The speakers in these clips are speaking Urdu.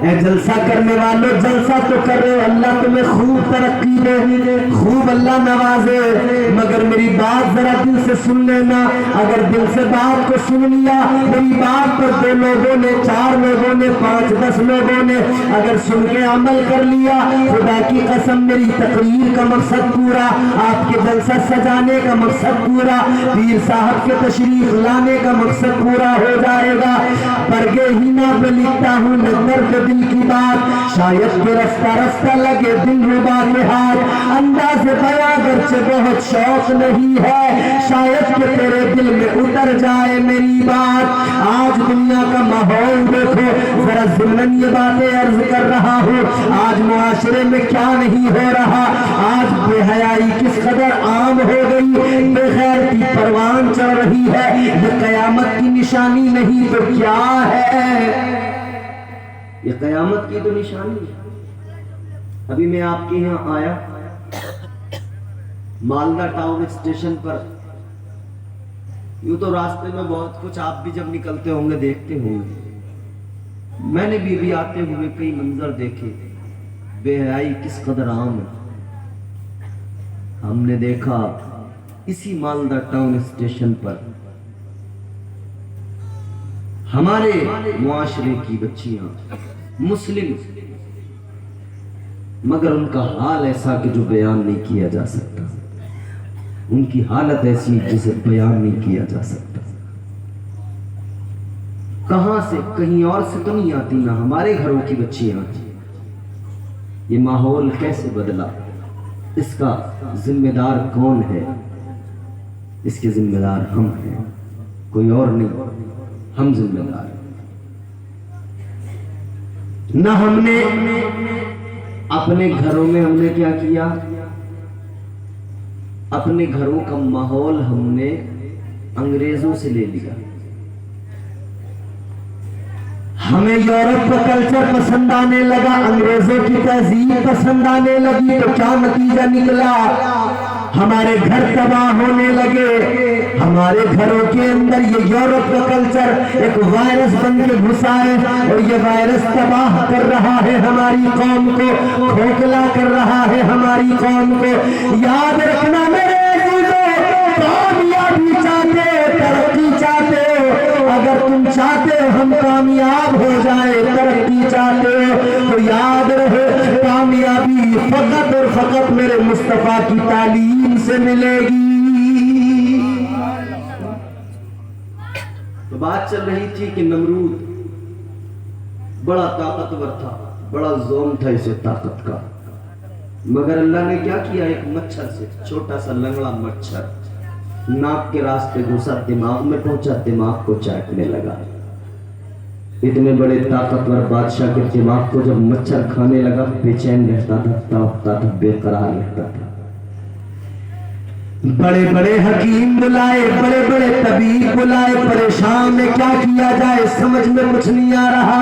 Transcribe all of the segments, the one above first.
اے جلسہ کرنے والوں جلسہ تو کرو، اللہ تمہیں خوب ترقی دے، خوب اللہ نوازے، مگر میری بات ذرا دل سے سن لینا۔ اگر دل سے بات کو سن لیا، میری بات پر 2 لوگوں نے، 4 لوگوں نے، 5 10 لوگوں نے اگر سن کے عمل کر لیا، خدا کی قسم میری تقریر کا مقصد پورا، آپ کے جلسہ سجانے کا مقصد پورا، پیر صاحب کے تشریف لانے کا مقصد پورا ہو جائے گا۔ برگے ہی نہ پہ لکھتا ہوں نظر کے دل کی بات، شاید کہ رفتہ رفتہ لگے دل ربا کے ہاتھ، انداز بیاں گرچہ بہت شوق نہیں ہے، شاید کہ تیرے دل میں اتر جائے میری بات۔ آج دنیا کا ماحول دیکھو، ذرا ضمن یہ باتیں عرض کر رہا ہوں، آج معاشرے میں کیا نہیں ہو رہا، آج بے حیائی کس قدر عام ہو گئی، بے غیرتی پروان چڑھ رہی ہے، یہ قیامت کی نشانی نہیں تو کیا ہے؟ یہ قیامت کی تو نشانی ہے۔ ابھی میں آپ کے یہاں آیا، مالدہ ٹاؤن اسٹیشن پر، یوں تو راستے میں بہت کچھ آپ بھی جب نکلتے ہوں گے دیکھتے ہوں گے، میں نے بھی آتے ہوئے کئی منظر دیکھے، بے حیائی کس قدر عام ہے۔ ہم نے دیکھا اسی مالدہ ٹاؤن اسٹیشن پر ہمارے معاشرے کی بچیاں مسلم، مگر ان کا حال ایسا کہ جو بیان نہیں کیا جا سکتا، ان کی حالت ایسی جسے بیان نہیں کیا جا سکتا۔ کہاں سے، کہیں اور سے تو نہیں آتی، نہ ہمارے گھروں کی بچیاں۔ یہ ماحول کیسے بدلا، اس کا ذمہ دار کون ہے؟ اس کے ذمہ دار ہم ہیں، کوئی اور نہیں، ہم ذمہ دار ہیں۔ نہ ہم نے اپنے گھروں میں ہم نے کیا کیا، اپنے گھروں کا ماحول ہم نے انگریزوں سے لے لیا۔ ہمیں یورپ کا کلچر پسند آنے لگا، انگریزوں کی تہذیب پسند آنے لگی، تو کیا نتیجہ نکلا؟ ہمارے گھر تباہ ہونے لگے، ہمارے گھروں کے اندر یہ یورپ کا کلچر ایک وائرس بن کے گھسا ہے، اور یہ وائرس تباہ کر رہا ہے ہماری قوم کو، کھوکھلا کر رہا ہے ہماری قوم کو۔ یاد رکھنا میرے عزیزو، کامیابی چاہتے ہو، ترقی چاہتے ہو، اگر تم چاہتے ہو ہم کامیاب ہو جائے، ترقی چاہتے ہو تو یاد رہے کامیابی فقط اور فقط میرے مصطفیٰ کی تعلیم سے ملے گی۔ تو بات چل رہی تھی کہ نمرود بڑا طاقتور تھا، بڑا زوم تھا اسے طاقت کا، مگر اللہ نے کیا کیا، ایک مچھر سے، چھوٹا سا لنگڑا مچھر ناک کے راستے گھسا، دماغ میں پہنچا، دماغ کو چاٹنے لگا۔ اتنے بڑے طاقتور بادشاہ کے دماغ کو جب مچھر کھانے لگا، بے چین رہتا تھا، تڑپتا تھا، بے قرار رہتا تھا۔ بڑے بڑے حکیم بلائے، بڑے بڑے طبیب بلائے، پریشان ہے کیا کیا جائے، سمجھ میں کچھ نہیں آ رہا۔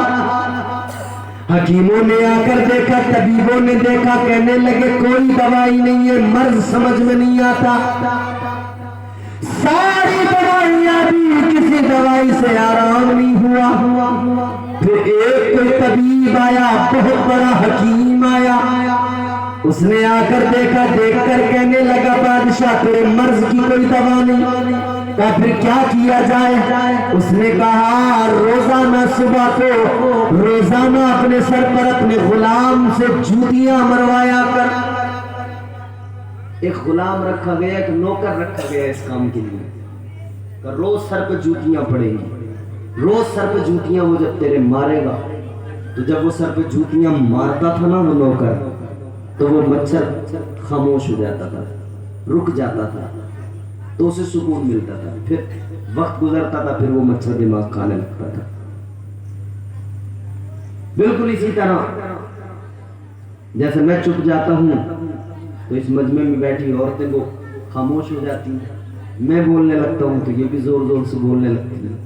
حکیموں نے آ کر دیکھا، طبیبوں نے دیکھا، کہنے لگے کوئی دوائی نہیں ہے، مرض سمجھ میں نہیں آتا۔ ساری دوائیاں بھی، کسی دوائی سے آرام نہیں ہوا۔ پھر ایک کوئی طبیب آیا، بہت بڑا حکیم آیا، اس نے آ کر دیکھا، دیکھ کر کہنے لگا بادشاہ تیرے مرض کی کوئی دوا نہیں۔ کہا پھر کیا کیا جائے؟ اس نے کہا روزانہ صبح کو، روزانہ اپنے سر پر اپنے غلام سے جوتیاں مروایا کر۔ ایک غلام رکھا گیا، ایک نوکر رکھا گیا اس کام کے لیے، کہ روز سر پہ جوتیاں پڑیں گی، روز سر پہ جوتیاں وہ جب تیرے مارے گا، تو جب وہ سر پہ جوتیاں مارتا تھا نا وہ نوکر، تو وہ مچھر خاموش ہو جاتا تھا، رک جاتا تھا، تو اسے سکون ملتا تھا۔ پھر وقت گزرتا تھا، پھر وہ مچھر دماغ کھانے لگتا تھا۔ بالکل اسی طرح جیسے میں چپ جاتا ہوں تو اس مجمع میں بیٹھی عورتیں وہ خاموش ہو جاتی ہیں، میں بولنے لگتا ہوں تو یہ بھی زور زور سے بولنے لگتی ہیں۔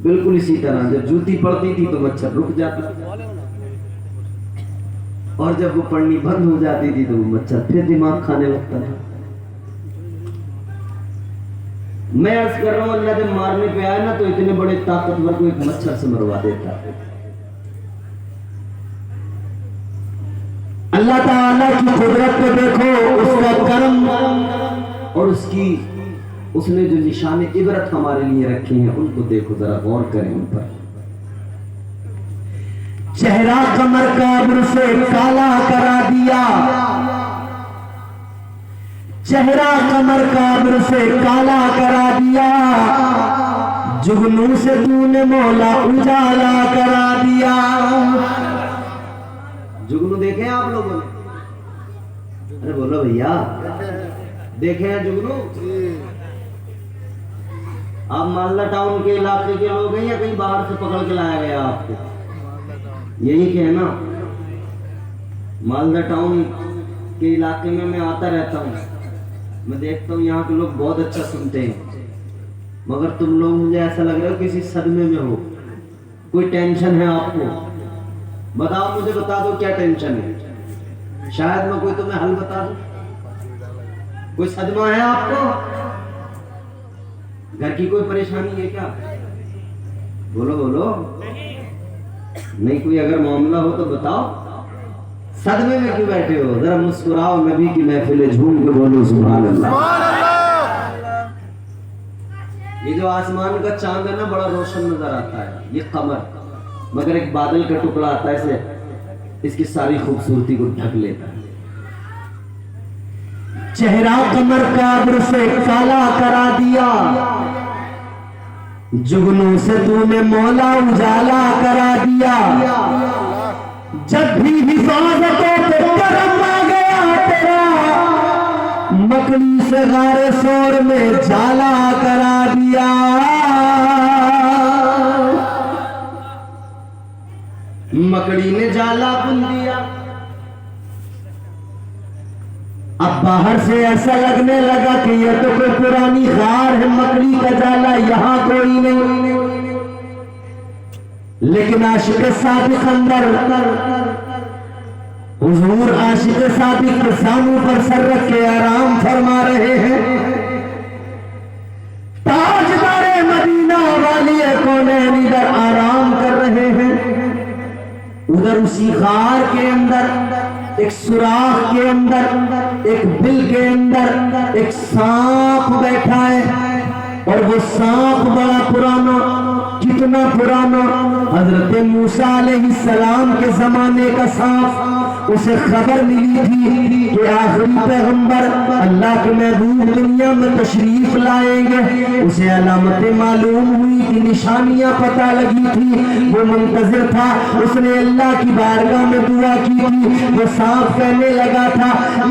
بالکل اسی طرح جب جوتی پڑتی تھی تو مچھر رک جاتا تھا، اور جب وہ پڑھنی بند ہو جاتی تھی تو وہ مچھر پھر دماغ کھانے لگتا تھا۔ میں عرض کر رہا ہوں اللہ جب مارنے پہ آئے نا تو اتنے بڑے طاقتور کو ایک مچھر سے مروا دیتا ہے۔ اللہ تعالیٰ کی قدرت کو دیکھو، اس کا کرم اور اس نے جو نشان عبرت ہمارے لیے رکھے ہیں ان کو دیکھو، ذرا غور کریں ان پر۔ چہرہ قمر کا ابر سے کالا کرا دیا، چہرہ قمر کا ابر سے کالا کرا دیا، جگنوں سے تو نے مولا اجالا کرا دیا۔ جگنو دیکھیں آپ لوگوں نے؟ ارے بولو بھیا، دیکھیں ہیں جگنو؟ آپ مالدہ ٹاؤن کے علاقے کے لوگ ہیں یا کہیں باہر سے پکڑ کے لایا گیا آپ کو؟ یہی کہنا، مالدہ ٹاؤن کے علاقے میں آتا رہتا ہوں، میں دیکھتا ہوں یہاں کے لوگ بہت اچھا سنتے ہیں، مگر تم لوگ مجھے ایسا لگ رہا ہے کسی صدمے میں ہو، کوئی ٹینشن ہے آپ کو؟ بتاؤ، مجھے بتا دو کیا ٹینشن ہے، شاید میں کوئی تمہیں حل بتا دوں۔ کوئی صدمہ ہے آپ کو؟ گھر کی کوئی پریشانی ہے کیا؟ بولو بولو، نہیں کوئی اگر معاملہ ہو تو بتاؤ۔ صدمے میں کیوں بیٹھے ہو؟ ذرا مسکراؤ، نبی کی محفل جھوم کے بولو سبحان اللہ۔ یہ جو آسمان کا چاند ہے نا بڑا روشن نظر آتا ہے، یہ قمر، مگر ایک بادل کا ٹکڑا آتا ہے اسے اس کی ساری خوبصورتی کو ڈھک لیتا ہے۔ چہرہ قمر کا ابر سے کالا کرا دیا، جگنوں سے تو نے مولا اجالا کرا دیا، جب بھی حفاظتوں پہ کرم آ گیا تیرا، مکڑی سے غار سور میں جالا کرا دیا۔ مکڑی نے جالا بن دیا، اب باہر سے ایسا لگنے لگا کہ یہ تو کوئی پرانی غار ہے، مکڑی کا جالا یہاں کوئی نہیں، لیکن عاشق صادق اندر حضور عاشق صادق کے ساموں پر سر رکھ کے آرام فرما رہے ہیں۔ تاجدار مدینہ والی کونین ادھر آرام کر رہے ہیں، ادھر اسی غار کے اندر ایک سوراخ کے اندر ایک بل کے اندر ایک سانپ بیٹھا ہے، اور وہ سانپ بڑا پرانا، کتنا پرانا، حضرت موسیٰ علیہ السلام کے زمانے کا سانپ۔ اسے خبر ملی تھی کہ آخری پیغمبر اللہ کے محبوب دنیا میں تشریف لائیں گے، اسے علامتیں معلوم ہوئی تھی، نشانیاں پتہ لگی تھی، وہ منتظر تھا، اس نے اللہ کی بارگاہ میں دعا کی تھی۔ وہ سانپ کہنے لگا تھا،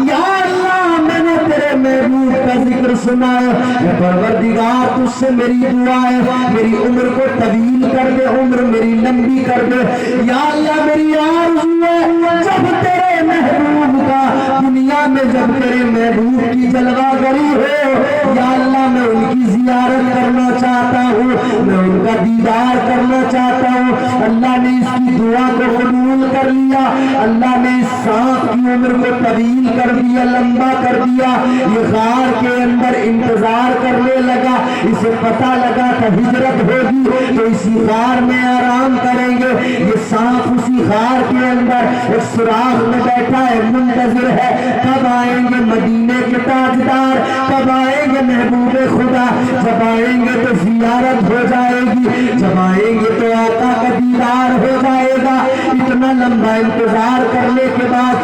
یا اللہ میں نے تیرے محبوب کا ذکر سنا ہے، اے پروردگار تجھ سے میری دعا ہے، میری عمر کو طویل کر دے، عمر میری لمبی کر دے، یا اللہ میری آرزو ہے جب تیرے محبوب کا دنیا میں جب تیرے محبوب کی جلوہ گری ہو، یا اللہ میں ان کی زیارت کرنا چاہتا ہوں، میں ان کا دیدار کرنا چاہتا ہوں۔ اللہ نے اس کی دعا کو قبول کر لیا، اللہ نے اس سانپ کی عمر کو طویل کر دیا، لمبا کر دیا۔ یہ غار کے اندر انتظار کرنے لگا، اسے پتہ لگا کہ ہجرت ہوگی تو اسی غار میں آرام کریں گے۔ یہ سانپ اسی غار کے اندر ایک سوراخ میں بیٹھا ہے، منتظر ہے کب آئیں گے مدینے کے تاجدار، کب آئیں گے محبوب خدا، جب آئیں گے تو زیارت ہو جائے گی، جب آئیں گے تو آقا کا دیدار ہو جائے گا۔ اتنا لمبا انتظار کرنے کے بعد،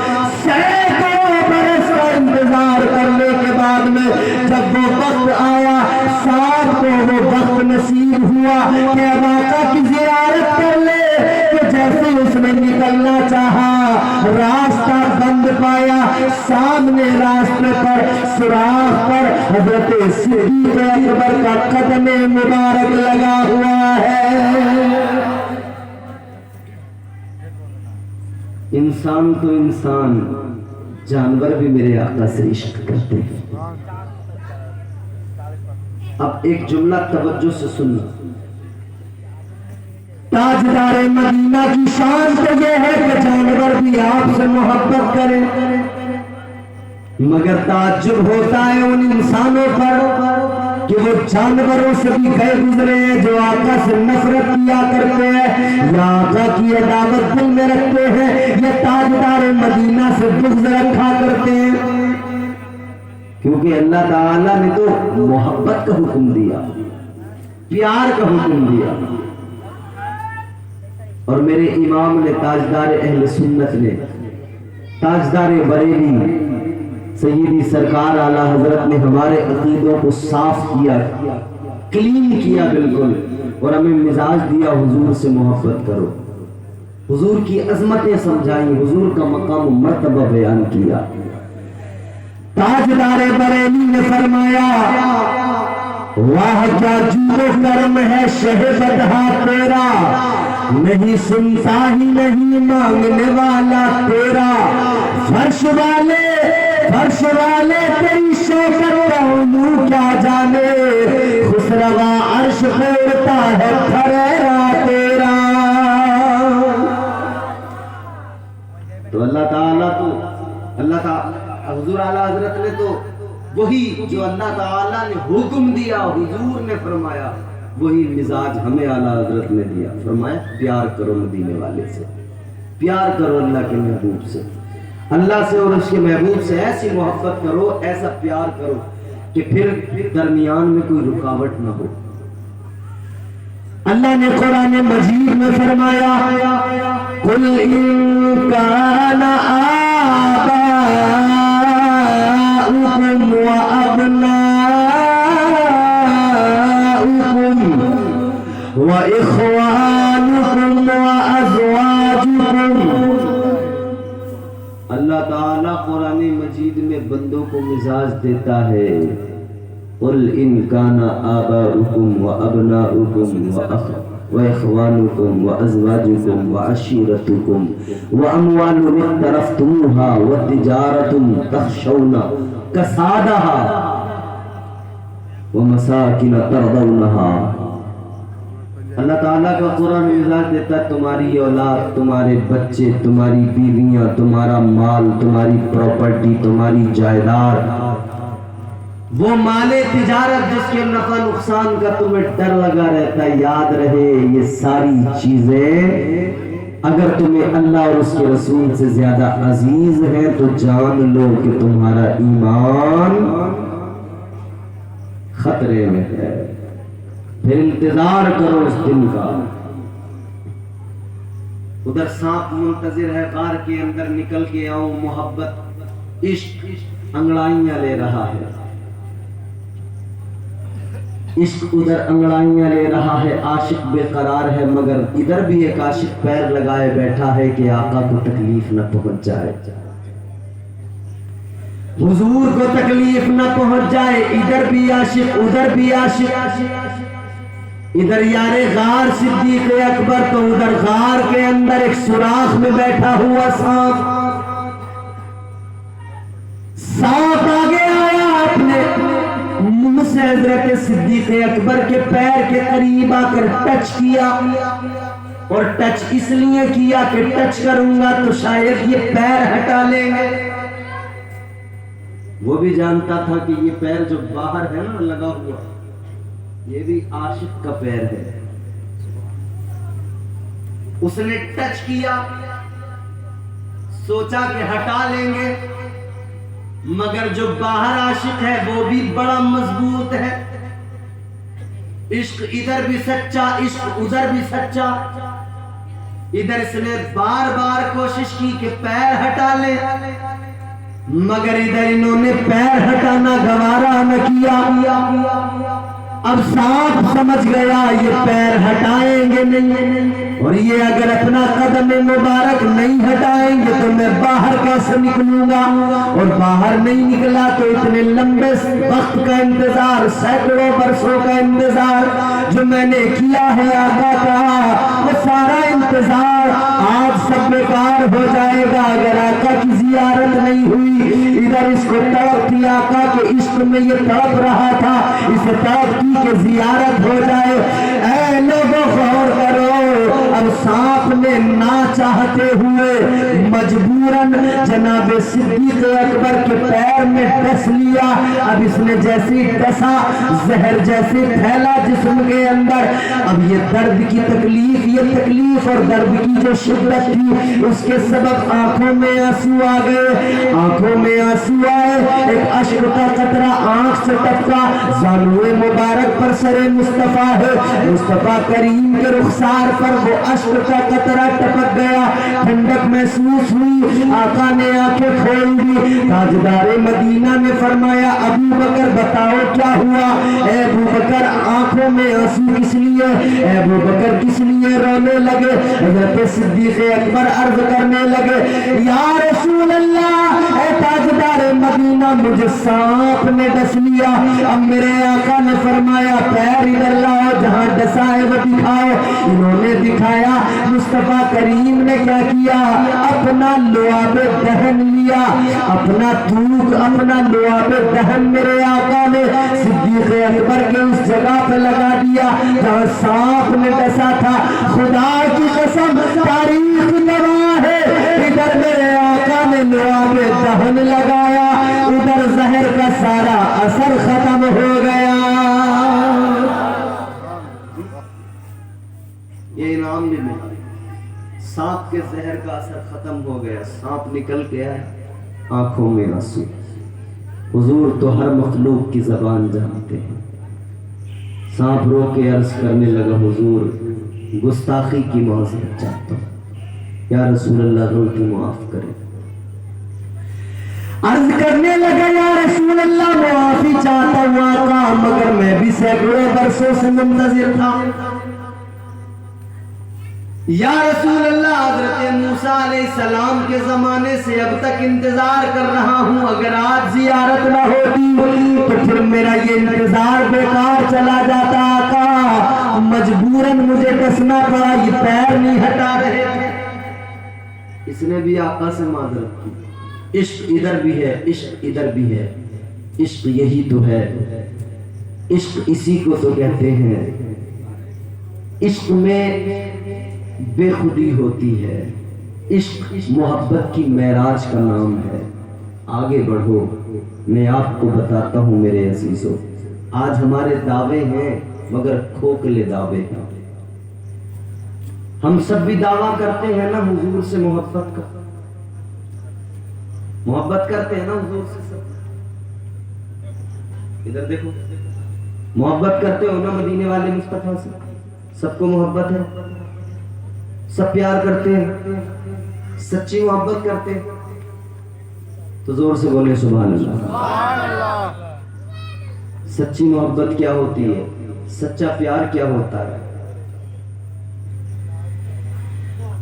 سینکڑوں برس کا انتظار کرنے کے بعد میں جب وہ وقت آیا، سانپ کو وہ وقت نصیب ہوا کہ اب آقا کی زیارت کر لے، کہ جیسے اس نے نکلنا چاہا راستہ بند پایا، سامنے راستے پر سوراخ پر حضرت صدیق اکبر کا قدم مبارک لگا ہوا ہے۔ انسان تو انسان، جانور بھی میرے آقا سے عشق کرتے ہیں۔ اب ایک جملہ توجہ سے سننا، تاجدار مدینہ کی شان تو یہ ہے کہ جانور بھی آپ سے محبت کریں، مگر تعجب ہوتا ہے ان انسانوں پر کہ وہ جانوروں سے بھی گئے گزرے ہیں جو آقا سے نفرت کیا کرتے ہیں یا آقا کی عداوت دل میں رکھتے ہیں، یہ تاجدار مدینہ سے بغض رکھا کرتے ہیں، کیونکہ اللہ تعالیٰ نے تو محبت کا حکم دیا، پیار کا حکم دیا۔ اور میرے امام نے تاجدار اہل سنت نے، تاجدار بریلی سیدی سرکار اعلیٰ حضرت نے ہمارے عقیدوں کو صاف کیا، کلین کیا بالکل، اور ہمیں مزاج دیا حضور سے محبت کرو، حضور کی عظمتیں سمجھائیں، حضور کا مقام و مرتبہ بیان کیا۔ تاجدار بریلی نے فرمایا واہ کیا جود و کرم ہے شہ بدہا تیرا، نہیں سنتا ہی نہیں مانگنے والا تیرا، فرش والے تیری شوکت کا علو کیا جانے، خسروا عرش پھیرتا ہے پھریرا تیرا۔ تو اللہ تعالیٰ حضور اعلیٰ حضرت نے تو وہی جو اللہ تعالیٰ نے حکم دیا، حضور نے فرمایا، وہی مزاج ہمیں اعلیٰ حضرت نے دیا، فرمایا پیار کرو مدینے والے سے، پیار کرو اللہ کے محبوب سے، اللہ سے اور اس کے محبوب سے ایسی محبت کرو، ایسا پیار کرو کہ پھر درمیان میں کوئی رکاوٹ نہ ہو۔ اللہ نے قرآن مجید میں فرمایا قُلْ إِن كَانَ آبَاؤُكُمْ وَأَبْنَاؤُكُمْ وَإِخْوَانُكُمْ وَأَزْوَاجُكُمْ۔ اللہ تعالیٰ قرآن مجید میں بندوں کو مزاج دیتا ہے قُلْ إِن كَانَ آبَاؤُكُمْ وَأَبْنَاؤُكُمْ وإخوانكم وأزواجكم وعشيرتكم وأموال اقترفتموها وتجارة تخشون كسادها ومساكن ترضونها۔ اللہ تعالیٰ کا قرآن مزاج دیتا ہے تمہاری اولاد، تمہارے بچے، تمہاری بیویاں، تمہارا مال، تمہاری پراپرٹی، تمہاری جائیداد، وہ مال تجارت جس کے نفع نقصان کا تمہیں ڈر لگا رہتا ہے، یاد رہے یہ ساری چیزیں اگر تمہیں اللہ اور اس کے رسول سے زیادہ عزیز ہیں تو جان لو کہ تمہارا ایمان خطرے میں ہے، پھر انتظار کرو اس دن کا۔ ادھر سانپ منتظر ہے غار کے اندر، نکل کے آؤ، محبت عشق انگڑائیاں لے رہا ہے، عشق ادھر انگڑائیاں لے رہا ہے، عاشق بے قرار ہے، مگر ادھر بھی ایک عاشق پیر لگائے بیٹھا ہے کہ آقا کو تکلیف نہ پہنچ جائے، حضور کو تکلیف نہ پہنچ جائے، ادھر بھی عاشق ادھر بھی عاشق، ادھر یار غار صدیق اکبر تو ادھر غار کے اندر ایک سوراخ میں بیٹھا ہوا سانپ آگے آیا، اپنے منہ سے حضرت صدیق اکبر کے پیر کے قریب آ کر ٹچ کیا، اور ٹچ اس لیے کیا کہ ٹچ کروں گا تو شاید یہ پیر ہٹا لیں گے۔ وہ بھی جانتا تھا کہ یہ پیر جو باہر ہے نا لگا ہوا، یہ بھی عاشق کا پیر ہے۔ اس نے ٹچ کیا، سوچا کہ ہٹا لیں گے، مگر جو باہر عاشق ہے وہ بھی بڑا مضبوط ہے، عشق ادھر بھی سچا، عشق ادھر بھی سچا، ادھر اس نے بار بار کوشش کی کہ پیر ہٹا لے، مگر ادھر انہوں نے پیر ہٹانا گوارا نہ کیا۔ اب سانپ سمجھ گیا یہ پیر ہٹائیں گے نہیں، اور یہ اگر اپنا قدم مبارک نہیں ہٹائیں گے تو میں باہر کیسے نکلوں گا، اور باہر نہیں نکلا تو اتنے لمبے وقت کا انتظار، سینکڑوں برسوں کا انتظار جو میں نے کیا ہے آقا کا، وہ سارا انتظار آج سب بیکار ہو جائے گا اگر آقا کی زیارت نہیں ہوئی۔ ادھر اس کو تڑپ تھی آقا کے عشق میں، یہ تڑپ رہا تھا، اسے تڑپ کی کہ زیارت ہو جائے۔ اے لوگوں غور کرو، اب سانپ نے نہ چاہتے ہوئے مجبوراً جناب صدیق اکبر کے پیر میں ڈس لیا. اب اس نے جیسی ڈسا زہر جیسے پھیلا جسم کے اندر. اب یہ درد کی تکلیف، یہ تکلیف اور درد کی جو شدت تھی اس کے سبب آنکھوں میں آنسو آ گئے. آنکھوں میں آنسو آئے، ایک اشک کا قطرہ آنکھ سے ٹپکا. زانوئے مبارک پر سر مصطفیٰ ہے، مصطفیٰ کریم کے رخسار پر وہ اشک کا قطرہ ٹپک گیا. ٹھنڈک محسوس ہوئی، آقا نے آنکھیں کھول دی. تاجدار مدینہ نے فرمایا ابو بکر بتاؤ کیا ہوا؟ اے ابو بکر آنکھوں میں آنسو کس لیے؟ اے ابو بکر کس لیے رونے لگے؟ حضرت صدیق اکبر عرض کرنے لگے یا رسول اللہ، اے تاجدار مدینہ مجھے سانپ نے ڈس لیا. اب میرے آقا نے فرمایا پیر ادھر لاؤ، جہاں ڈسا ہے وہ دکھاؤ. انہوں نے دکھایا. مصطفیٰ کریم نے کیا کیا؟ اپنا لعاب دہن لیا، اپنا تھوک، اپنا لعاب دہن میرے آقا نے صدیق اکبر کے اس جگہ پہ لگا دیا جہاں سانپ نے ڈسا تھا. خدا کی قسم تاریخ گواہ ہے، ادھر میرے آقا نے لعاب دہن لگایا، ادھر زہر کا سارا اثر ختم ہو گیا. یہ انعام بھی ملا، سانپ کے زہر کا اثر ختم ہو گیا. سانپ نکل کے آئے، آنکھوں میں آنسو. حضور تو ہر مخلوق کی زبان جانتے ہیں. سانپ رو کے عرض کرنے لگا حضور گستاخی کی معذرت چاہتا ہوں، یا رسول اللہ غلطی معاف کرے. عرض کرنے لگا یا رسول اللہ معافی چاہتا ہوں آقا، مگر میں بھی سینکڑوں برسوں سے منتظر تھا. یا رسول اللہ حضرت موسیٰ علیہ السلام کے زمانے سے اب تک انتظار کر رہا ہوں، اگر آج زیارت نہ ہوتی تو پھر میرا یہ انتظار بیکار چلا جاتا. آقا مجبوراً مجھے ڈسنا پڑا، یہ پیر نہیں ہٹا رہے تھے. اس نے بھی آقا سے معذرت کی. عشق ادھر بھی ہے، عشق ادھر بھی ہے. عشق یہی تو ہے، عشق اسی کو تو کہتے ہیں. عشق میں بے خودی ہوتی ہے، عشق محبت کی معراج کا نام ہے. آگے بڑھو، میں آپ کو بتاتا ہوں میرے عزیزو. آج ہمارے دعوے ہیں مگر کھوکھلے دعوے ہیں. ہم سب بھی دعویٰ کرتے ہیں نا حضور سے محبت کا، محبت کرتے ہیں نا حضور سے. سب ادھر دیکھو، محبت کرتے ہو نا مدینے والے مصطفیٰ سے. سب کو محبت ہے، سب پیار کرتے ہیں، سچی محبت کرتے ہیں. تو زور سے بولے سبحان اللہ. سچی محبت کیا ہوتی ہے؟ سچا پیار کیا ہوتا ہے؟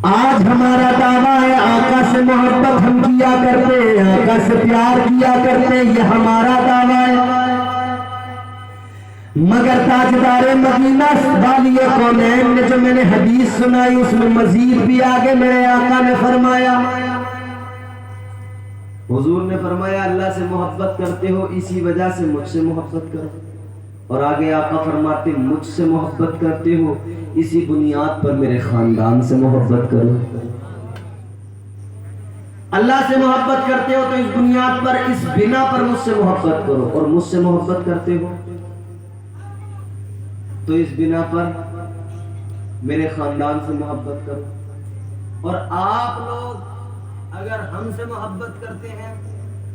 آج ہمارا دعویٰ ہے آقا سے محبت ہم کیا کرتے ہیں، آقا سے پیار کیا کرتے ہیں، یہ ہمارا دعویٰ ہے. مگر تاجدار مدینہ والی کونین نے جو میں نے حدیث سنائی اس میں مزید بھی آگے میرے آقا نے فرمایا، حضور نے فرمایا اللہ سے محبت کرتے ہو اسی وجہ سے مجھ سے محبت کرو. اور آگے آقا فرماتے مجھ سے محبت کرتے ہو اسی بنیاد پر میرے خاندان سے محبت کرو. اللہ سے محبت کرتے ہو تو اس بنیاد پر، اس بنا پر مجھ سے محبت کرو. اور مجھ سے محبت کرتے ہو تو اس بنا پر میرے خاندان سے محبت کرو. اور آپ لوگ اگر ہم سے محبت کرتے ہیں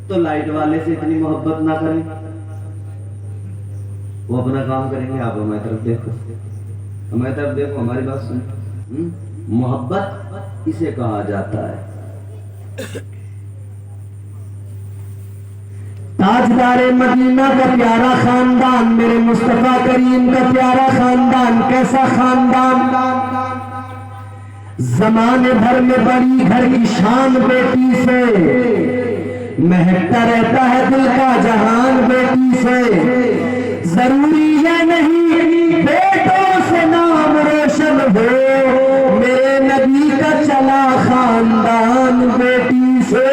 تو لائٹ والے سے اتنی محبت نہ کریں، وہ اپنا کام کریں گے، آپ ہماری طرف دیکھو، ہماری طرف دیکھو، ہماری بات سنو. محبت اسے کہا جاتا ہے. تاجدار مدینہ کا پیارا خاندان، میرے مصطفیٰ کریم کا پیارا خاندان. کیسا خاندان؟ زمانے بھر میں بڑی گھر کی شان بیٹی سے، مہکتا رہتا ہے دل کا جہان بیٹی سے. ضروری ہے نہیں بیٹوں سے نام روشن ہو، میرے نبی کا چلا خاندان بیٹی سے.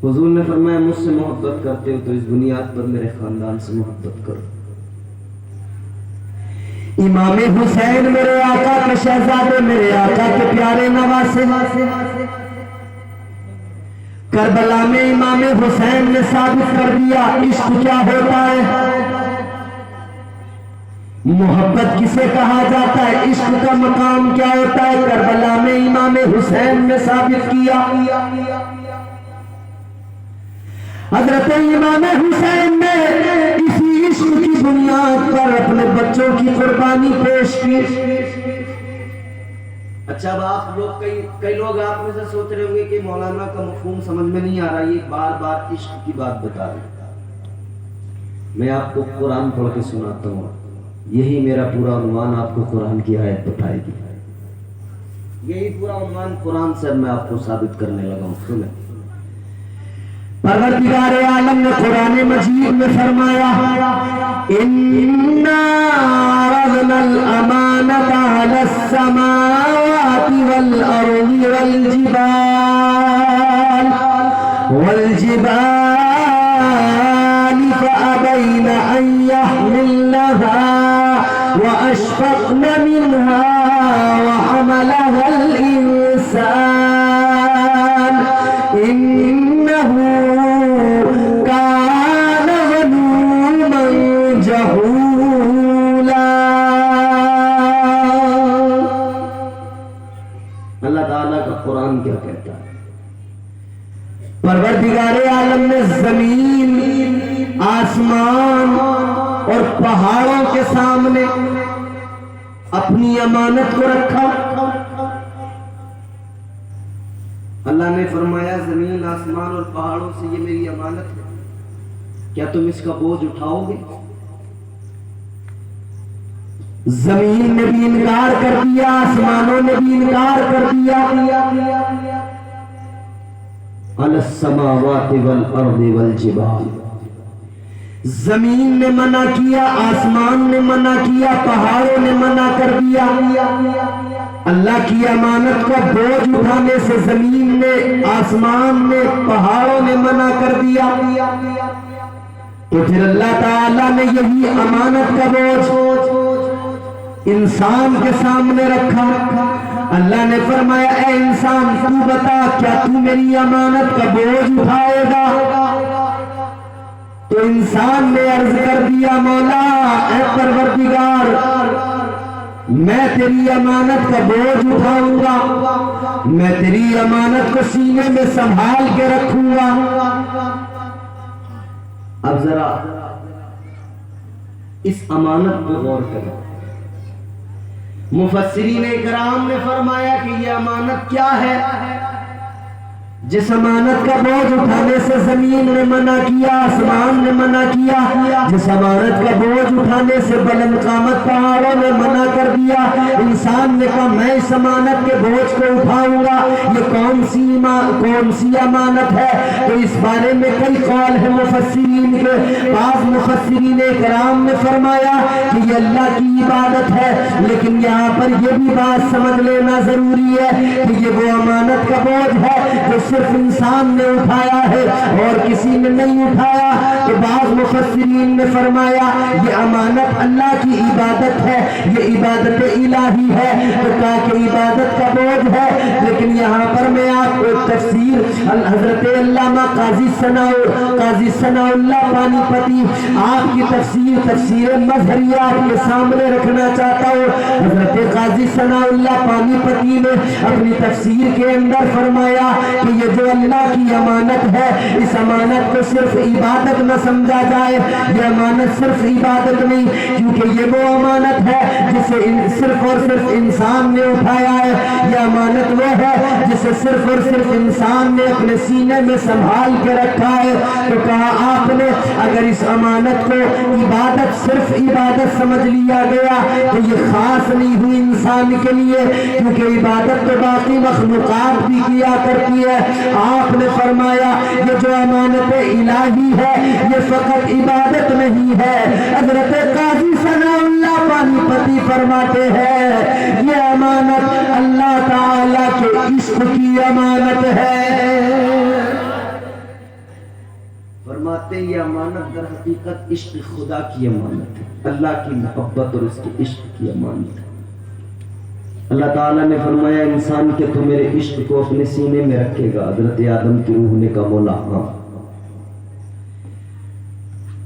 حضور نے فرمایا مجھ سے محبت کرتے ہو تو اس بنیاد پر میرے خاندان سے محبت کرو. امام حسین میرے آقا کے شہزادے، میرے آقا کے پیارے نواسے، کربلا میں امام حسین نے ثابت کر دیا عشق کیا ہوتا ہے، محبت کسے کہا جاتا ہے، عشق کا مقام کیا ہوتا ہے، کربلا میں امام حسین نے ثابت کیا۔ حضرت امام حسین نے اسی عشق کی بنیاد پر اپنے بچوں کی قربانی پیش کی۔ اچھا اب آپ لوگ کئی لوگ آپ میں سے سوچ رہے ہوں گے کہ مولانا کا مفہوم سمجھ میں نہیں آ رہا، یہ بار بار عشق کی بات بتا رہے۔ میں آپ کو قرآن پڑھ کے سناتا ہوں، یہی میرا پورا عنوان آپ کو قرآن کی آیت بتائے گی، یہی پورا عنوان قرآن سے میں آپ کو ثابت کرنے لگا ہوں۔ سنیں، پروردگار عالم نے قرآن مجید میں فرمایا اِنَّا عَرَضْنَا الْأَمَانَةَ عَلَى السَّمَاوَاتِ وَالْأَرْضِ وَالْجِبَالِ فَأَبَيْنَ أَن يَحْمِلْنَهَا وَأَشْفَقْنَ مِنْهَا وَحَمَلَهَا الْإِنسَانُ إِنَّهُ كَانَ ظَلُومًا جَهُولًا۔ اللہ تعالیٰ کا قرآن کیا کہتا ہے؟ پروردگار عالم نے زمین، آسمان اور پہاڑوں کے سامنے اپنی امانت کو رکھا۔ اللہ نے فرمایا زمین، آسمان اور پہاڑوں سے یہ میری امانت ہے، کیا تم اس کا بوجھ اٹھاؤ گے؟ زمین نے بھی انکار کر دیا، آسمانوں نے بھی انکار کر دیا۔ علی السماوات والارض والجبال، زمین نے منع کیا، آسمان نے منع کیا، پہاڑوں نے منع کر دیا۔ اللہ کی امانت کا بوجھ اٹھانے سے زمین نے، آسمان نے، پہاڑوں نے منع کر دیا، تو پھر اللہ تعالیٰ نے یہی امانت کا بوجھ انسان کے سامنے رکھا۔ اللہ نے فرمایا اے انسان تو بتا کیا تو میری امانت کا بوجھ اٹھائے گا؟ تو انسان نے عرض کر دیا مولا اے پروردگار میں تیری امانت کا بوجھ اٹھاؤں گا، میں تیری امانت کو سینے میں سنبھال کے رکھوں گا۔ اب ذرا اس امانت پہ غور کریں۔ مفسرین کرام نے فرمایا کہ یہ امانت کیا ہے؟ جس امانت کا بوجھ اٹھانے سے زمین نے منع کیا، آسمان نے منع کیا، جس امانت کا بوجھ اٹھانے سے بلند قامت پہاڑوں نے منع کر دیا، انسان نے کہا میں اس امانت کے بوجھ کو اٹھاؤں گا، یہ کون سی امانت ہے؟ تو اس بارے میں کئی قول ہے مفسرین کے۔ بعض مفسرین کرام نے فرمایا کہ یہ اللہ کی عبادت ہے، لیکن یہاں پر یہ بھی بات سمجھ لینا ضروری ہے کہ یہ وہ امانت کا بوجھ ہے جو صرف انسان نے اٹھایا ہے اور کسی نے نہیں اٹھایا۔ تو بعض مفسرین نے فرمایا یہ امانت اللہ کی عبادت ہے، یہ عبادت الہی ہے، تو کہا کہ عبادت کا بوجھ ہے۔ لیکن یہاں پر میں آپ کو تفسیر حضرت علامہ قاضی ثناء اللہ پانی پتی آپ کی تفسیر مظہریات کے سامنے رکھنا چاہتا ہوں۔ حضرت قاضی ثناء اللہ پانی پتی نے اپنی تفسیر کے اندر فرمایا کہ یہ جو اللہ کی امانت ہے، اس امانت کو صرف عبادت نہ سمجھا جائے، یہ امانت صرف عبادت نہیں، کیونکہ یہ وہ امانت ہے جسے صرف اور صرف انسان نے اٹھایا ہے، یہ امانت وہ ہے جسے صرف اور صرف انسان نے اپنے سینے میں سنبھال کے رکھا ہے۔ تو کہا آپ نے اگر اس امانت کو عبادت صرف عبادت سمجھ لیا گیا تو یہ خاص نہیں ہوئی انسان کے لیے، کیونکہ عبادت تو باقی مخلوقات بھی کیا کرتی ہے۔ آپ نے فرمایا یہ جو امانت الہی ہے یہ فقط عبادت نہیں ہے۔ حضرت قاضی ثناء اللہ پانی پتی فرماتے ہیں یہ امانت اللہ تعالیٰ کے عشق کی امانت ہے۔ فرماتے ہیں یہ امانت در حقیقت عشق خدا کی امانت ہے، اللہ کی محبت اور اس کے عشق کی امانت ہے۔ اللہ تعالیٰ نے فرمایا انسان کہ تو میرے عشق کو اپنے سینے میں رکھے گا۔ حضرت آدم کی روح نے کہا مولا ہاں۔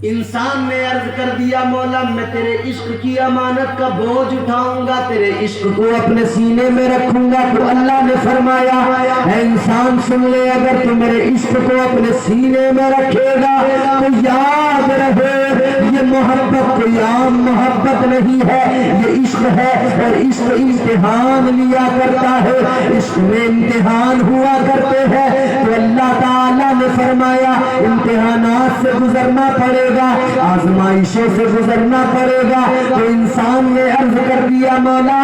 انسان نے عرض کر دیا مولا میں تیرے عشق کی امانت کا بوجھ اٹھاؤں گا، تیرے عشق کو اپنے سینے میں رکھوں گا۔ تو اللہ نے فرمایا اے انسان سن لے، اگر تو میرے عشق کو اپنے سینے میں رکھے گا تو یاد رہے یہ محبت کوئی عام محبت نہیں ہے، یہ عشق ہے، اور عشق امتحان لیا کرتا ہے، عشق میں امتحان ہوا کرتے ہیں۔ تو اللہ تعالیٰ نے فرمایا امتحانات سے گزرنا پڑے گا، آزمائشوں سے گزرنا پڑے گا۔ تو انسان نے عرض کر دیا مولا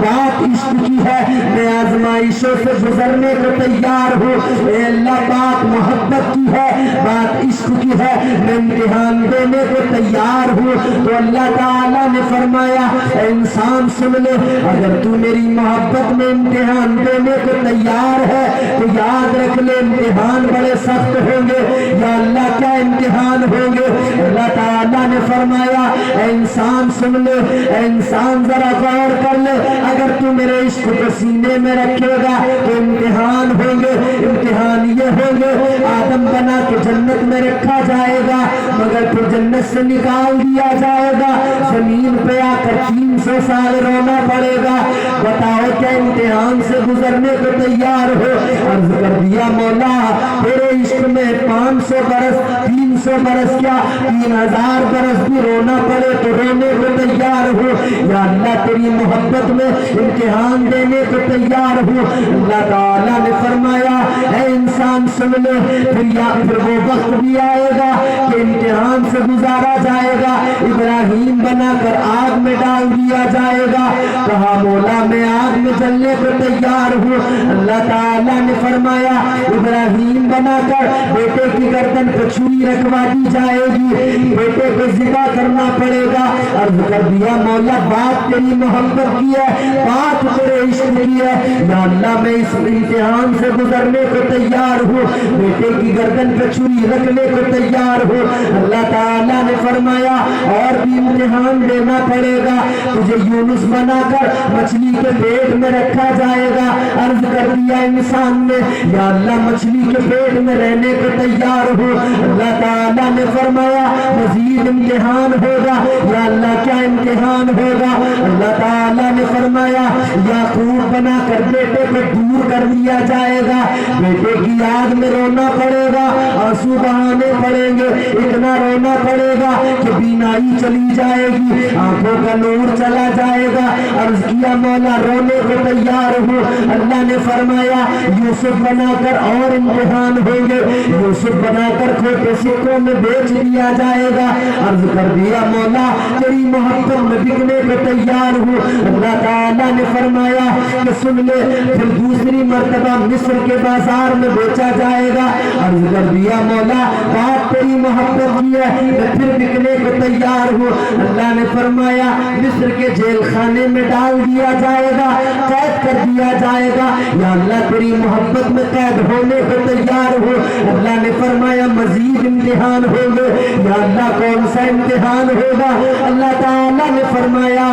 بات عشق کی ہے، میں آزمائشوں سے گزرنے کو تیار ہوں۔ اے اللہ بات محبت کی ہے، بات عشق کی ہے، میں امتحان دینے کو تیار ہوں۔ تو اللہ تعالیٰ نے فرمایا اے انسان سن لے، اگر تو میری محبت میں امتحان دینے کو تیار ہے تو یاد رکھ لے امتحان بڑے سخت ہوں گے۔ یا اللہ کیا امتحان ہوں گے؟ اللہ تعالیٰ نے فرمایا اے انسان سن لے، اے انسان ذرا غور کر لے، اگر تو میرے عشق کو سینے میں رکھے گا تو امتحان ہوں گے۔ امتحان یہ ہوں گے آدم بنا کے جنت میں رکھا جائے گا، مگر پھر جنت سے نکال دیا جائے گا، زمین پہ آ کر 300 سال رونا پڑے گا۔ بتاؤ کیا امتحان سے گزرنے کو تیار ہو؟ عرض کر دیا مولا تیرے عشق میں 500 برس 300 برس کیا 3000 برس بھی رونا پڑے تو رونے کو تیار ہو۔ یا اللہ تیری محبت میں امتحان دینے کو تیار ہو۔ اللہ تعالیٰ نے فرمایا اے انسان سن لے، پھر وہ وقت بھی آئے گا کہ امتحان سے گزارا جائے گا، ابراہیم بنا کر آگ میں ڈال دیا جائے گا۔ کہا مولا میں آگ میں جلنے کو تیار ہوں۔ اللہ تعالیٰ نے فرمایا ابراہیم بنا کر بیٹے کی گردن پہ چھری رکھوا دی جائے گی، بیٹے کو ذبح کرنا پڑے گا۔ عرض کر دیا مولا بات تیری محبت کی ہے، بات تیرے عشق کی ہے، یا اللہ میں اس امتحان سے گزرنے کو تیار ہوں، بیٹے کی گردن پہ چھری رکھنے کو تیار ہوں۔ اللہ تعالیٰ نے فرمایا اور بھی امتحان دینا پڑے گا، تجھے یونس بنا کر مچھلی کے پیٹ میں رکھا جائے گا۔ عرض کر دیا انسان نے یا اللہ مچھلی کے پیٹ میں رہنے کو تیار ہو۔ اللہ تعالیٰ نے فرمایا مزید امتحان ہوگا، یا اللہ کیا امتحان ہوگا؟ اللہ تعالیٰ نے فرمایا یعقوب بنا کر بیٹے کو دور کر دیا جائے گا، بیٹے کی یاد میں رونا پڑے گا، آنسو بہانے پڑیں گے، اتنا رونا پڑے گا کہ بینائی چلی جائے گی، آنکھوں کا نور چلا جائے گا۔ عرض کیا مولا رونے کو تیار ہو۔ اللہ نے فرمایا یوسف بنا کر اور امتحان ہوں گے، یوسف بنا کر کھوٹے سکوں میں بیچ دیا جائے گا۔ عرض کر دیا مولا تیری محبت میں بکنے کو تیار ہوں۔ اللہ تعالیٰ نے فرمایا کہ سن لے پھر دوسری مرتبہ مصر کے بازار میں بیچا جائے گا۔ عرض کر دیا مولا بات تیری محبت کی ہے، میں پھر بکنے کو تیار ہوں۔ اللہ نے فرمایا مصر کے جیل خانے میں ڈال دیا جائے گا، قید کر دیا جائے گا، یا اللہ تیری محبت میں قید ہونے کو تیار ہو۔ اللہ نے فرمایا مزید امتحان ہوں گے، یا اللہ کون سا امتحان ہوگا؟ اللہ تعالیٰ نے فرمایا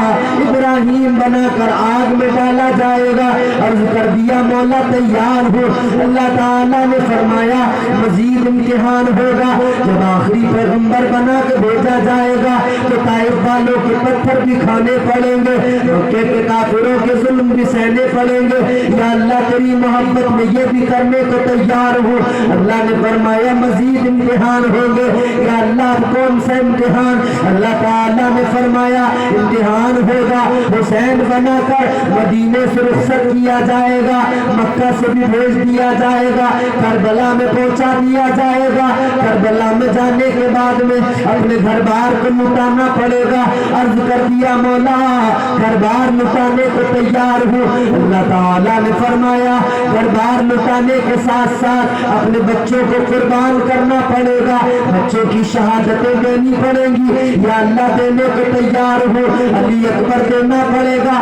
ابراہیم بنا کر آگ میں ڈالا جائے گا۔ عرض کر دیا مولا تیار ہو۔ اللہ تعالیٰ نے فرمایا مزید امتحان ہوگا، جب آخری پیغمبر بنا کے بھیجا جائے گا تو طائف والوں کے پتھر بھی کھانے پڑیں گے، مکے کے کافروں کے ظلم بھی سہنے پڑیں گے، یا اللہ تیری محبت میں یہ بھی کرنے کو تیار ہو۔ اللہ نے فرمایا مزید امتحان ہوں گے، یا اللہ کون سا امتحان؟ اللہ تعالیٰ نے فرمایا امتحان ہوگا، حسین بنا کر مدینے سے رخصت کیا جائے گا، مکہ سے بھی بھیج دیا جائے گا، کربلا میں پہنچا دیا جائے گا۔ کربلا میں جانے کے بعد میں اپنے گھر بار کو لٹانا پڑے گا۔ عرض کر دیا مولا گھر بار لٹانے کو تیار ہو۔ اللہ تعالیٰ نے فرمایا گھر بار لٹانے کے ساتھ ساتھ اپنے بچوں کو قربان کرنا پڑے گا، بچوں کی شہادتیں دینی پڑیں گی، یا اللہ دینے کو تیار ہو۔ علی اکبر دینا پڑے گا،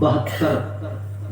72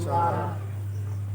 4।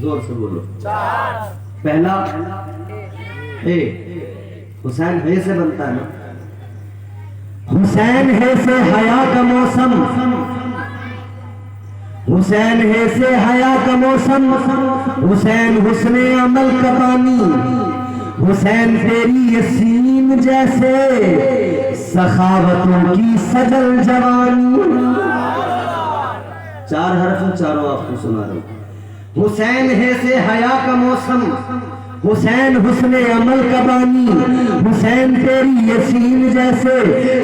زور سے بولو. پہلا اے، حسین ہے سے بنتا ہے نا. حسین ہے سے حیا کا موسم، حسین ہے سے حیا کا موسم، حسین حسن عمل کا پانی، حسین تیری یسین جیسے سخاوتوں کی سجل جوانی. 4 حرف چاروں آپ کو سنا رہا ہوں. حسین ہے سے حیا کا موسم، حسین حسن عمل کا بانی، حسین تیری یسین جیسے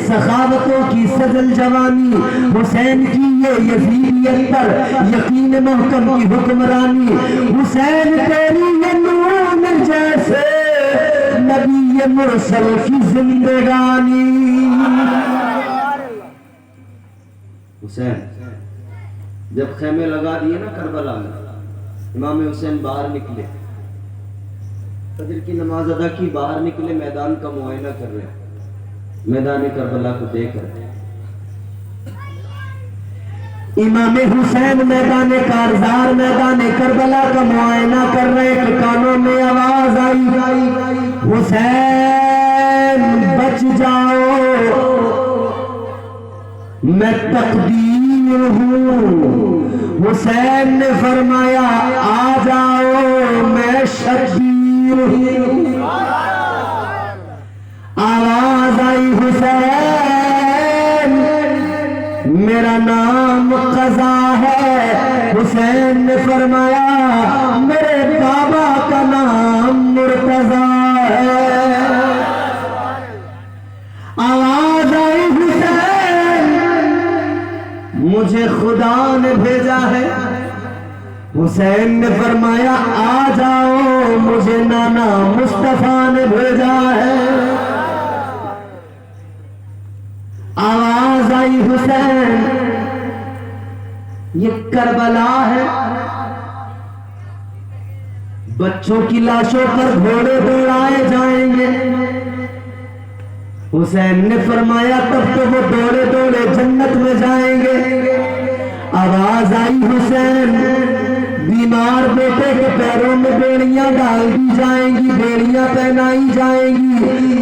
سخاوتوں کی سجل جوانی، حسین کی یہ یزیدیت پر یقین محکم کی حکمرانی، حسین تیری یہ نون جیسے نبی مرسل کی زندگانی. حسین جب خیمے لگا دیے نا کربلا میں، امام حسین باہر نکلے، فجر کی نماز ادا کی، باہر نکلے، میدان کا معائنہ کر رہے ہیں، میدان کربلا کو دیکھ رہے ہیں. امام حسین میدان کارزار میدان کربلا کا معائنہ کر رہے کہ کانوں میں آواز آئی، حسین بچ جاؤ میں تقدیر ہوں. حسین نے فرمایا آ جاؤ میں شبیر ہوں. آواز آئی حسین میرا نام قضا ہے. حسین نے فرمایا میرے بابا کا نام مرتضی ہے. آواز آئی حسین مجھے خدا نے بھیجا ہے. حسین نے فرمایا آ جاؤ مجھے نانا مصطفیٰ نے بھیجا ہے. آواز آئی حسین یہ کربلا ہے، بچوں کی لاشوں پر گھوڑے دوڑائے جائیں گے. حسین نے فرمایا تب تو وہ دوڑے دوڑے جنت میں جائیں گے. آواز آئی حسین بیمار بیٹے کے پیروں میں بیڑیاں ڈال دی جائیں گی، بیڑیاں پہنائی جائیں گی.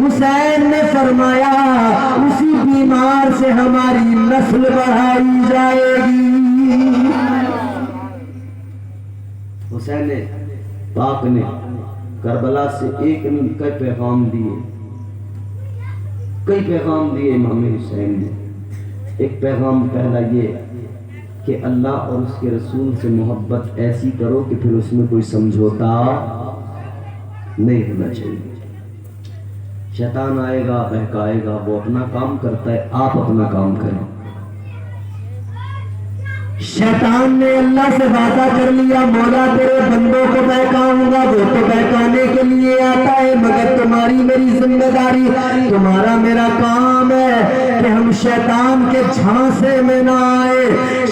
حسین نے فرمایا اسی بیمار سے ہماری نسل بڑھائی جائے گی. حسین پاک نے کربلا سے ایک نہیں کئی پیغام دیے، کئی پیغام دیے امام حسین نے. ایک پیغام پہلا یہ کہ اللہ اور اس کے رسول سے محبت ایسی کرو کہ پھر اس میں کوئی سمجھوتا نہیں ہونا چاہیے. شیطان آئے گا بہکائے گا، وہ اپنا کام کرتا ہے، آپ اپنا کام کریں. شیطان نے اللہ سے وعدہ کر لیا مولا تیرے بندوں کو بہکاؤں گا، وہ تو بہکانے کے لیے آتا ہے مگر تمہاری میری ذمہ داری، تمہارا میرا کام ہے کہ ہم شیطان کے جھانسے میں نہ آئے،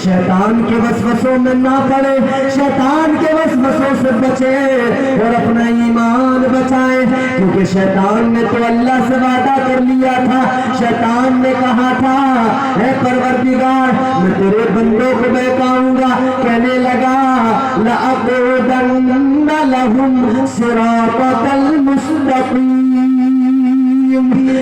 شیطان کے وسوسوں میں نہ پڑے، شیطان کے وسوسوں سے بچے اور اپنا ایمان بچائیں. کیونکہ شیطان نے تو اللہ سے وعدہ کر لیا تھا. شیطان نے کہا تھا اے پروردگار میں تیرے بندوں کو بہکاؤں گا. کہنے لگا لَأَقْعُدَنَّ لَهُمْ صِرَاطَكَ الْمُسْتَقِيمَ.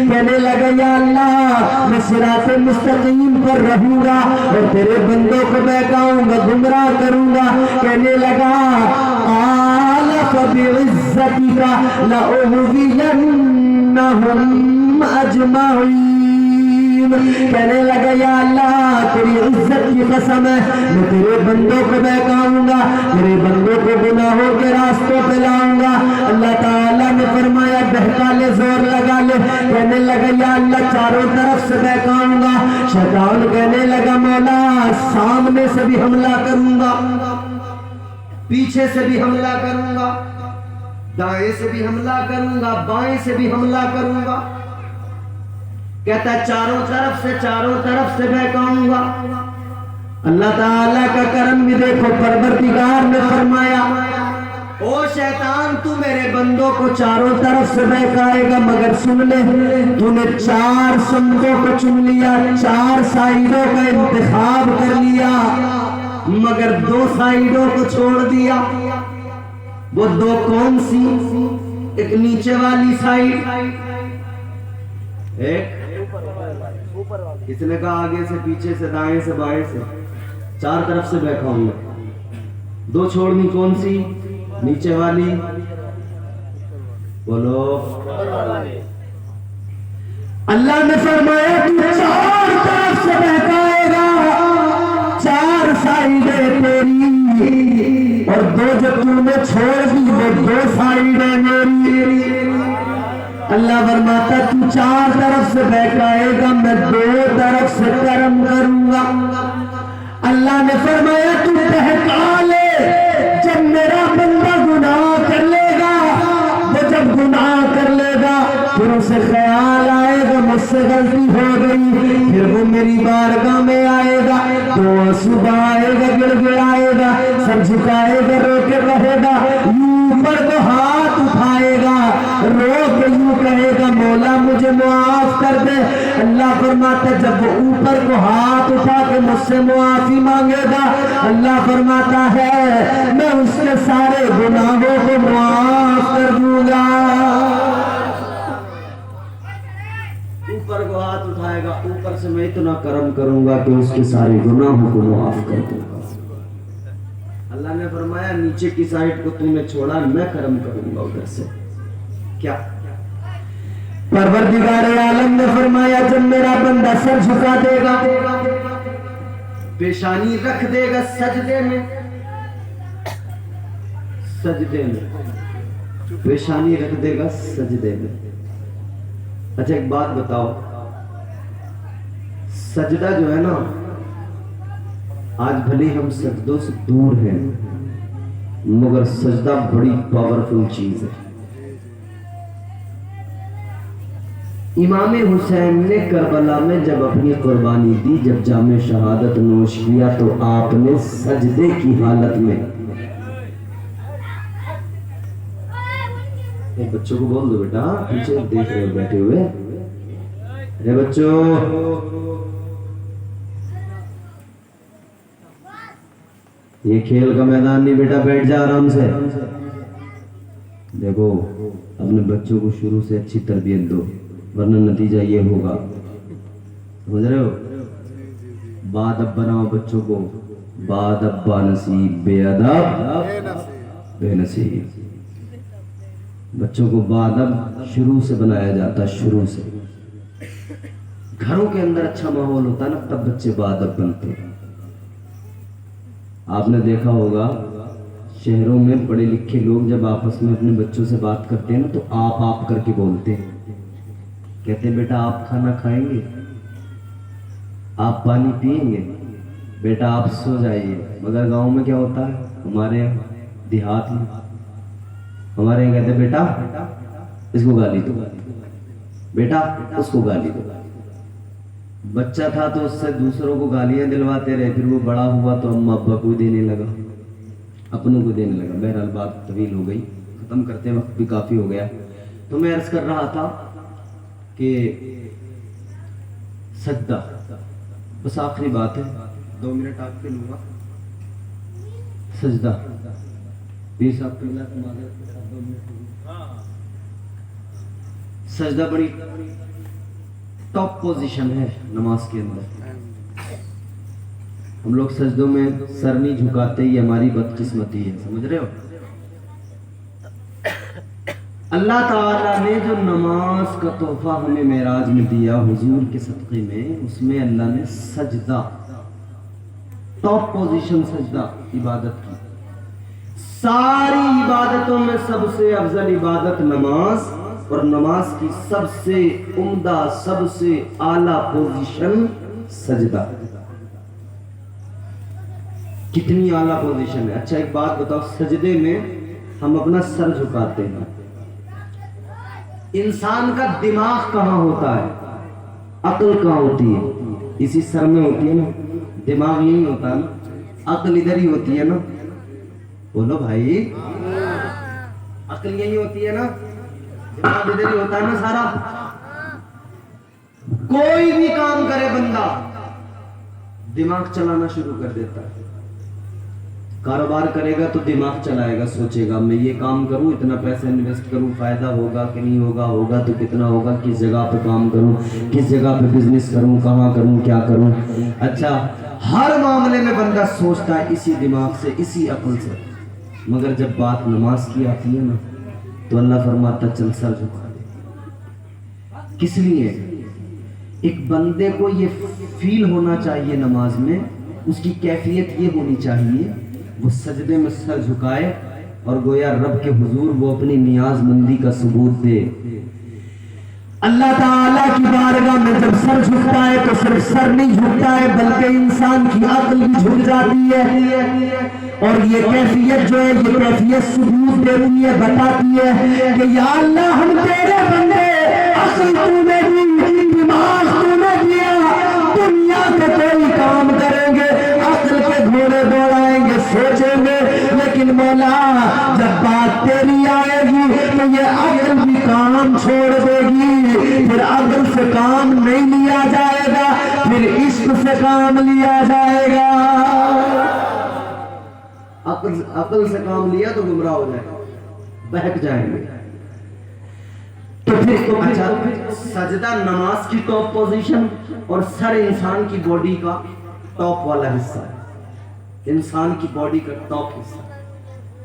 کہنے لگا یا اللہ میں صراط مستقیم پر رہوں گا اور تیرے بندوں کو بہکاؤں گا، گمراہ کروں گا. کہنے لگا قَالَ فَبِعِزَّتِكَ لَأُغْوِيَنَّهُمْ أَجْمَعِينَ. کہنے لگا یا اللہ تیری عزت کی قسم ہے میں تیرے بندوں کو بہکاؤں گا، تیرے بندوں کو گناہوں کے راستوں پہ لاؤں گا. اللہ تعالیٰ نے فرمایا بہکا لے، زور لگا لے. کہنے لگا یا اللہ چاروں طرف سے بہکاؤں گا. شیطان کہنے لگا مولا سامنے سے بھی حملہ کروں گا، پیچھے سے بھی حملہ کروں گا، دائیں سے بھی حملہ کروں گا، بائیں سے بھی حملہ کروں گا. کہتا ہے چاروں طرف سے بہکاؤں گا. اللہ تعالیٰ کا کرم بھی دیکھو، پروردگار نے فرمایا او شیطان تو میرے بندوں کو چاروں طرف سے بہکائے گا مگر سن لے تو نے 4 سمتوں کو چن لیا، 4 سائدوں کا انتخاب کر لیا. مگر دو سائیڈوں کو چھوڑ دیا. وہ دو کون سی؟ ایک نیچے والی سائیڈ، ایک اس نے کہا آگے سے پیچھے سے دائیں سے بائیں سے چار طرف سے بیٹھا ہوں میں. دو چھوڑنی کون سی؟ نیچے والی، بولو. اللہ نے فرمایا تو چار طرف سے بہکائے گا، چار سائیڈیں تیری، اور دو جو تم نے چھوڑ دی وہ دو سائیڈیں میری. اللہ فرماتا تو چار طرف سے بہکائے گا، میں دو طرف سے کرم کروں گا. اللہ نے فرمایا تو بہکا لے. جب میرا بندہ گناہ کر لے گا، وہ جب گناہ کر لے گا پھر اسے خیال آئے گا مجھ سے غلطی ہو گئی، پھر وہ میری بارگاہ میں آئے گا تو صبح آئے گا، گڑ گڑائے گا، سر جھکائے گا، رو کے رہے گا، یوں اوپر کو ہاتھ اٹھائے گا، رو کے یوں کہے گا مولا مجھے معاف کر دے. اللہ فرماتا جب وہ اوپر کو ہاتھ اٹھا کے مجھ سے معافی مانگے گا، اللہ فرماتا ہے میں اس کے سارے گناہوں کو معاف کر دوں گا. اوپر کو ہاتھ اٹھائے گا، اوپر سے میں اتنا کرم کروں گا کہ اس کے سارے گناہوں کو معاف کر دوں گا. اللہ نے فرمایا نیچے کی سائیڈ کو تم نے چھوڑا، میں کرم کروں گا ادھر سے. کیا پروردگار عالم نے فرمایا جب میرا بندہ سر جھکا دے گا، پیشانی رکھ دے گا سجدے میں، سجدے میں پیشانی رکھ دے گا سجدے میں. اچھا ایک بات بتاؤ، سجدہ جو ہے نا، آج بھلی ہم سجدوں سے دور ہیں مگر سجدہ بڑی پاورفل چیز ہے. امام حسین نے کربلا میں جب اپنی قربانی دی، جب جام شہادت نوش کیا تو آپ نے سجدے کی حالت میں، بچوں کو بول دو بیٹا پیچھے دیکھ رہے ہو بیٹھے ہوئے، اے بچوں یہ کھیل کا میدان نہیں بیٹا، بیٹھ جا آرام سے. دیکھو اپنے بچوں کو شروع سے اچھی تربیت دو ورنہ نتیجہ یہ ہوگا، سمجھ رہے ہو. باد اب بناؤ بچوں کو، باد ابا نصیب بے ادب بے نصیب. بچوں کو بادب شروع سے بنایا جاتا ہے، شروع سے. گھروں کے اندر اچھا ماحول ہوتا ہے نا تب بچے بادب بنتے ہیں. آپ نے دیکھا ہوگا شہروں میں پڑھے لکھے لوگ جب آپس میں اپنے بچوں سے بات کرتے ہیں نا تو آپ کر کے بولتے ہیں، کہتے ہیں بیٹا آپ کھانا کھائیں گے، آپ پانی پئیں گے، بیٹا آپ سو جائیے. مگر گاؤں میں کیا ہوتا ہے، ہمارے دیہات میں ہمارے یہاں کہتے ہیں بیٹا اس کو گالی دو، بیٹا اس کو گالی دو. بچہ تھا تو اس سے دوسروں کو گالیاں دلواتے رہے، پھر وہ بڑا ہوا تو اما ابا کو دینے لگا، اپنوں کو دینے لگا. بہرحال بات طویل ہو گئی، ختم کرتے وقت بھی کافی ہو گیا. تو میں عرض کر رہا تھا کہ سجدہ بس آخری بات ہے، 2 منٹ آپ کے لوں گا. سجدہ پیر صاحب کے اللہ معذرت کے ساتھ 2 منٹ. سجدہ بڑی ٹاپ پوزیشن ہے نماز کے اندر. ہم لوگ سجدوں میں سر نہیں جھکاتے، یہ ہماری بدقسمتی ہے، سمجھ رہے ہو. اللہ تعالیٰ نے جو نماز کا تحفہ ہمیں معراج میں دیا حضور کے صدقے میں، اس میں اللہ نے سجدہ ٹاپ پوزیشن سجدہ عبادت کی. ساری عبادتوں میں سب سے افضل عبادت نماز، اور نماز کی سب سے عمدہ سب سے اعلیٰ پوزیشن سجدہ. کتنی اعلیٰ پوزیشن ہے. اچھا ایک بات بتاؤ، سجدے میں ہم اپنا سر جھکاتے ہیں. انسان کا دماغ کہاں ہوتا ہے، عقل کہاں ہوتی ہے؟ اسی سر میں ہوتی ہے نا. دماغ یہی ہوتا ہے نا، عقل ادھر ہی ہوتی ہے نا. بولو بھائی، عقل یہی ہوتی ہے نا، دماغ ادھر ہی ہوتا ہے نا سارا. کوئی بھی کام کرے بندہ دماغ چلانا شروع کر دیتا ہے. کاروبار کرے گا تو دماغ چلائے گا، سوچے گا میں یہ کام کروں، اتنا پیسہ انویسٹ کروں، فائدہ ہوگا کہ نہیں ہوگا، ہوگا تو کتنا ہوگا، کس جگہ پہ کام کروں، کس جگہ پہ بزنس کروں، کہاں کروں، کیا کروں۔ اچھا، ہر معاملے میں بندہ سوچتا ہے اسی دماغ سے، اسی عقل سے، مگر جب بات نماز کی آتی ہے نا تو اللہ فرماتا چل سر جھکا دے۔ کس لیے؟ ایک بندے کو یہ فیل ہونا چاہیے نماز میں، اس کی کیفیت یہ ہونی چاہیے وہ سجدے میں سر جھکائے اور گویا رب کے حضور وہ اپنی نیاز مندی کا ثبوت دے۔ اللہ تعالیٰ کی بارگاہ میں جب سر جھکتا ہے تو صرف سر نہیں جھکتا ہے بلکہ انسان کی عقل بھی جھک جاتی ہے، اور یہ کیفیت جو ہے یہ کیفیت ثبوت دیتی ہے، بتاتی ہے کہ یا اللہ ہم تیرے بندے، عقل تو نے دی، دماغ تو نے دیا، دنیا کے کوئی کام کریں گے، عقل کے گھوڑے دوڑائیں گے، سوچیں گے، لیکن مولا جب بات تیری آئے گی تو یہ عقل بھی کام چھوڑ دے گی، پھر عقل سے کام نہیں لیا جائے گا، پھر عشق سے کام لیا جائے گا۔ عقل سے کام لیا تو گمراہ ہو جائے گا، بہک جائیں گے۔ تو پھر اچھا، سجدہ نماز کی ٹاپ پوزیشن اور سر انسان کی باڈی کا ٹاپ والا حصہ ہے، انسان کی باڈی کا ٹاپ حصہ۔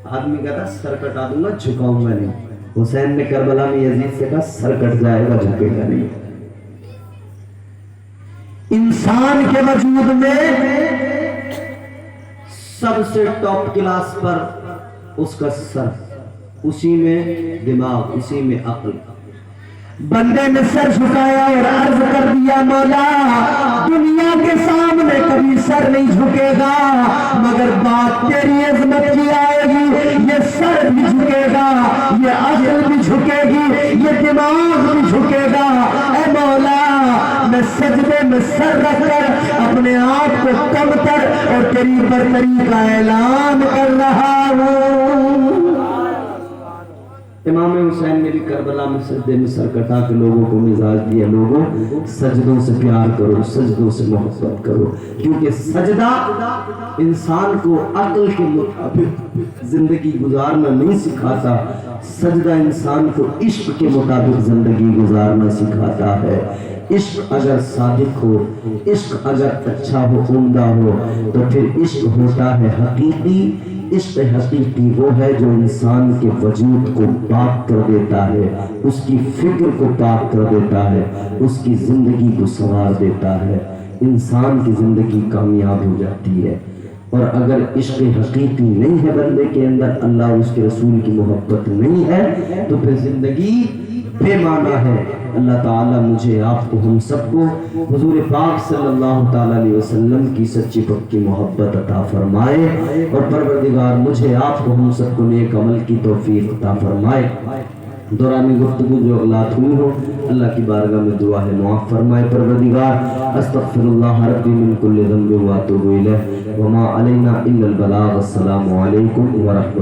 آدمی کہتا سر کٹا دوں گا جھکاؤں گا نہیں، حسین نے کربلا میں یزید سے کہا سر کٹ جائے گا جھکے گا نہیں۔ انسان کے وجود میں سب سے ٹاپ کلاس پر اس کا سر، اسی میں دماغ، اسی میں عقل۔ بندے نے سر جھکایا اور عرض کر دیا مولا دنیا کے سامنے کبھی سر نہیں جھکے گا، مگر بات تیری عظمت کی آئے گی، یہ سر بھی جھکے گا، یہ عقل بھی جھکے گی، یہ دماغ بھی جھکے گا۔ اے مولا میں سجدے میں سر رکھ کر اپنے آپ کو کمتر اور تیری برتری کا اعلان کر رہا ہوں۔ امام حسین نے بھی کربلا میں سجدے میں سر کٹا کے لوگوں کو مزاج دیا، لوگوں سجدوں سے پیار کرو، سجدوں سے محبت کرو، کیونکہ سجدہ انسان کو عقل کے مطابق زندگی گزارنا نہیں سکھاتا، سجدہ انسان کو عشق کے مطابق زندگی گزارنا سکھاتا ہے۔ عشق اگر صادق ہو، عشق اگر اچھا ہو، عمدہ ہو، تو پھر عشق ہوتا ہے حقیقی۔ عشق حقیقی وہ ہے جو انسان کے وجود کو پاک کر دیتا ہے، اس کی فکر کو پاک کر دیتا ہے، اس کی زندگی کو سنوار دیتا ہے، انسان کی زندگی کامیاب ہو جاتی ہے۔ اور اگر عشق حقیقی نہیں ہے بندے کے اندر، اللہ اور اس کے رسول کی محبت نہیں ہے، تو پھر زندگی بے معنی ہے۔ اللہ تعالیٰ مجھے، آپ کو، ہم سب کو حضور پاک صلی اللہ تعالیٰ علیہ وسلم کی سچی پکی محبت عطا فرمائے، اور پروردگار مجھے، آپ کو، ہم سب کو نیک عمل کی توفیق عطا فرمائے۔ دوران گفتگو جو غلط ہوئی ہو اللہ کی بارگاہ میں دعا ہے معاف فرمائے۔ پروردگار استغفر اللہ ربی من کل ذنب واتوب الیہ وما علینا الا البلاغ۔ السلام علیکم ورحمۃ